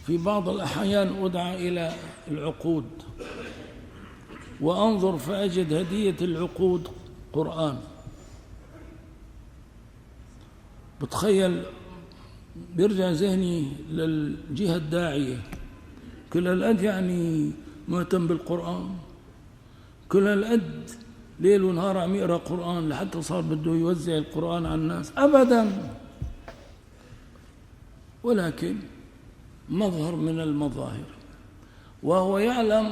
في بعض الأحيان أدعى إلى العقود وأنظر فأجد هدية العقود قرآن. بتخيل بيرجع ذهني للجهة الداعية، كل الأد يعني مهتم بالقرآن، كل الأد ليل ونهار عم يقرأ قرآن لحتى صار بده يوزع القرآن على الناس أبدا، ولكن مظهر من المظاهر. وهو يعلم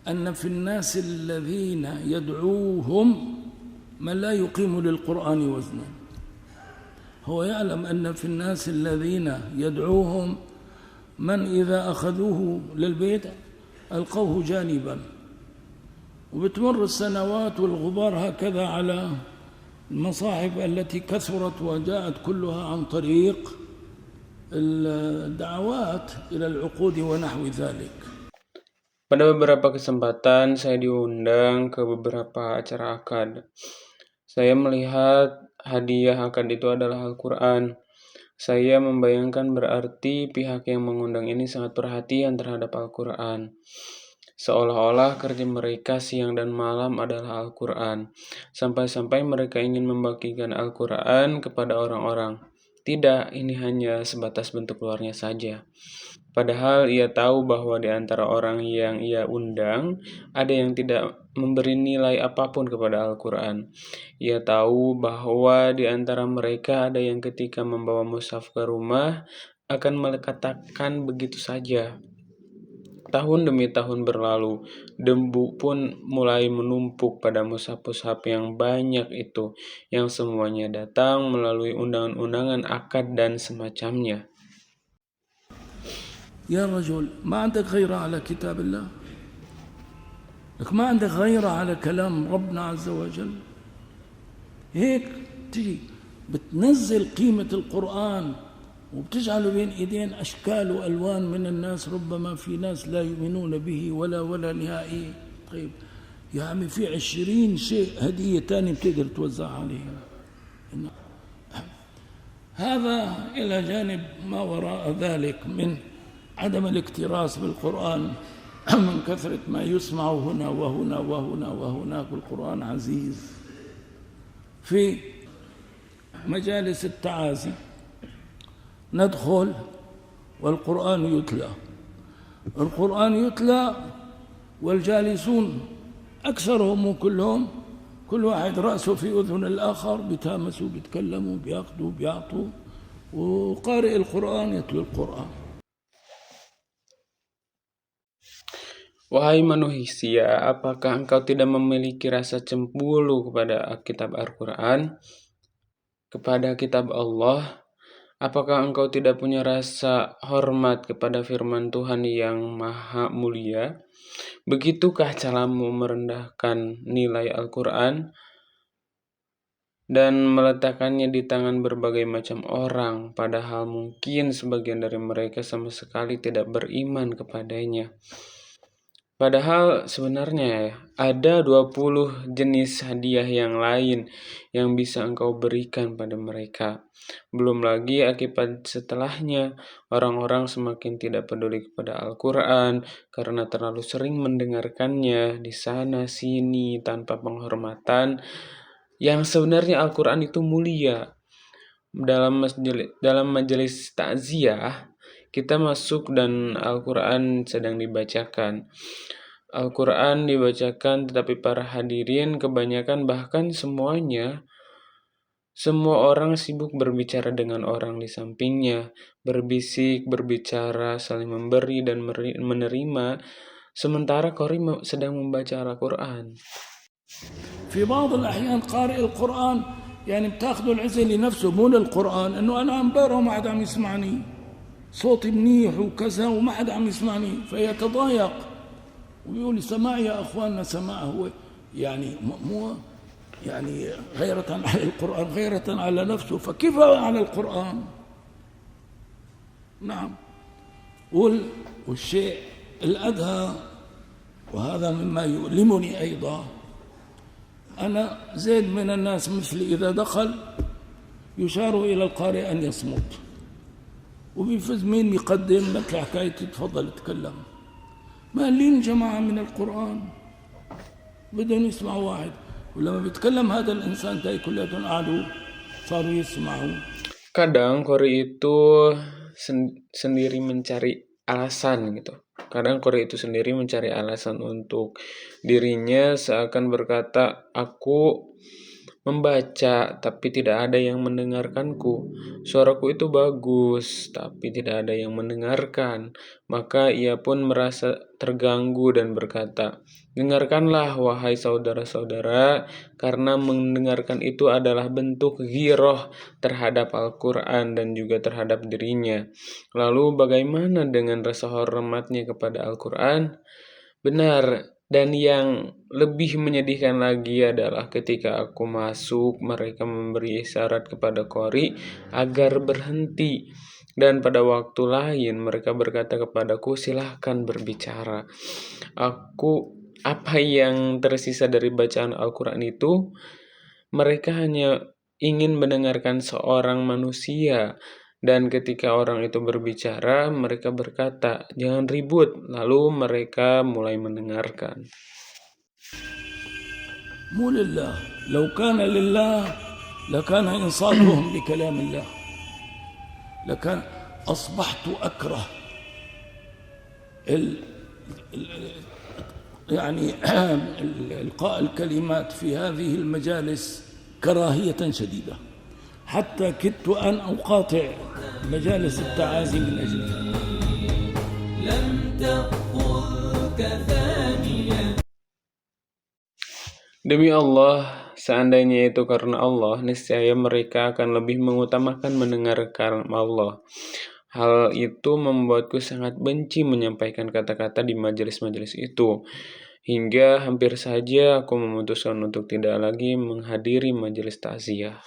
أن في الناس الذين يدعوهم من لا يقيم للقرآن وزنا. هو يعلم أن في الناس الذين يدعوهم من إذا أخذوه للبيت ألقوه جانبا، وبتمر السنوات والغبار هكذا على المصاحف التي كثرت وجاءت كلها عن طريق الدعوات إلى العقود ونحو ذلك. Pada beberapa kesempatan saya diundang ke beberapa acara akad. Saya melihat hadiah akad itu adalah Al-Quran. Saya membayangkan berarti pihak yang mengundang ini sangat perhatian terhadap Al-Quran. Seolah-olah kerja mereka siang dan malam adalah Al-Quran. Sampai-sampai mereka ingin membagikan Al-Quran kepada orang-orang. Tidak, ini hanya sebatas bentuk luarnya saja. Padahal ia tahu bahwa di antara orang yang ia undang, ada yang tidak memberi nilai apapun kepada Al-Quran. Ia tahu bahwa di antara mereka ada yang ketika membawa mushaf ke rumah akan meletakkan begitu saja. Tahun demi tahun berlalu, debu pun mulai menumpuk pada mushaf-mushaf yang banyak itu, yang semuanya datang melalui undangan-undangan akad dan semacamnya. يا رجل ما عندك غيرة على كتاب الله؟ لك ما عندك غيرة على كلام ربنا عز وجل؟ هيك تجي بتنزل قيمة القرآن وبتجعله بين إيدين أشكال وألوان من الناس، ربما في ناس لا يؤمنون به ولا نهائي. طيب يا عمي في 20 شيء هدية تانية بتقدر توزع عليهم. هذا إلى جانب ما وراء ذلك من عدم الاكتراث بالقرآن من كثرة ما يسمع هنا وهنا وهنا وهناك. القرآن عزيز. في مجالس التعازي ندخل والقرآن يتلى، القرآن يتلى والجالسون أكثرهم وكلهم كل واحد رأسه في أذن الآخر، بيتامسوا بيتكلموا بياخذوا بيعطوا، وقارئ القرآن يتلو القرآن. Wahai manusia, apakah engkau tidak memiliki rasa cemburu kepada kitab Al-Quran, kepada kitab Allah? Apakah engkau tidak punya rasa hormat kepada firman Tuhan yang maha mulia? Begitukah caramu merendahkan nilai Al-Quran dan meletakkannya di tangan berbagai macam orang, padahal mungkin sebagian dari mereka sama sekali tidak beriman kepadanya. Padahal sebenarnya ada 20 jenis hadiah yang lain yang bisa engkau berikan pada mereka. Belum lagi akibat setelahnya, orang-orang semakin tidak peduli kepada Al-Quran karena terlalu sering mendengarkannya di sana sini tanpa penghormatan. Yang sebenarnya Al-Quran itu mulia. Dalam majelis takziah, kita masuk dan Al-Quran sedang dibacakan. Al-Quran dibacakan, tetapi para hadirin kebanyakan bahkan semuanya, semua orang sibuk berbicara dengan orang di sampingnya, berbisik, berbicara, saling memberi dan menerima, sementara qari sedang membaca Al-Quran. في بعض الأحيان قارئ القرآن يعني بتاخذوا العزة لنفسه مو للقرآن، إنه أنا عم بقرأ وما حدا عم يسمعني، صوتي منيح وكذا وما حدا عم يسمعني، فيتضايق ويقول سماع يا أخواننا سماع. هو يعني مو يعني غيرة على القرآن، غيرة على نفسه، فكيف على القرآن؟ نعم. والشيء الأدهى وهذا مما يؤلمني أيضا، أنا زيد من الناس مثلي إذا دخل يشار إلى القارئ أن يصمت، وبيفز مين يقدم لك حكاية تفضل اتكلم. مالين جماعة من القرآن بدهم يسمعوا واحد، ولما بيتكلم هذا الإنسان تلاقي كلهم قعدوا صاروا يسمعوا. Kadang Kori itu sendiri mencari alasan gitu. Kadang Kori itu sendiri mencari alasan untuk dirinya, seakan berkata, aku membaca tapi tidak ada yang mendengarkanku. Suaraku itu bagus tapi tidak ada yang mendengarkan. Maka ia pun merasa terganggu dan berkata, dengarkanlah wahai saudara-saudara, karena mendengarkan itu adalah bentuk ghirah terhadap Al-Quran dan juga terhadap dirinya. Lalu bagaimana dengan rasa hormatnya kepada Al-Quran? Benar, dan yang lebih menyedihkan lagi adalah ketika aku masuk, mereka memberi isyarat kepada Qori agar berhenti. Dan pada waktu lain mereka berkata kepadaku, silahkan berbicara. Apa yang tersisa dari bacaan Al-Quran itu, mereka hanya ingin mendengarkan seorang manusia. Dan ketika orang itu berbicara, mereka berkata, jangan ribut. Lalu mereka mulai mendengarkan. مو لله، لو كان لله لكان إنصاتهم لكلام الله، لكان أصبحت أكره يعني إلقاء الكلمات في هذه المجالس كراهية شديدة، حتى كدت أن أقاطع مجالس التعازي من أجلها. لم تأخذك ثانية. Demi Allah, seandainya itu karena Allah, niscaya mereka akan lebih mengutamakan mendengarkan Allah. Hal itu membuatku sangat benci menyampaikan kata-kata di majelis-majelis itu. Hingga hampir saja aku memutuskan untuk tidak lagi menghadiri majelis takziah.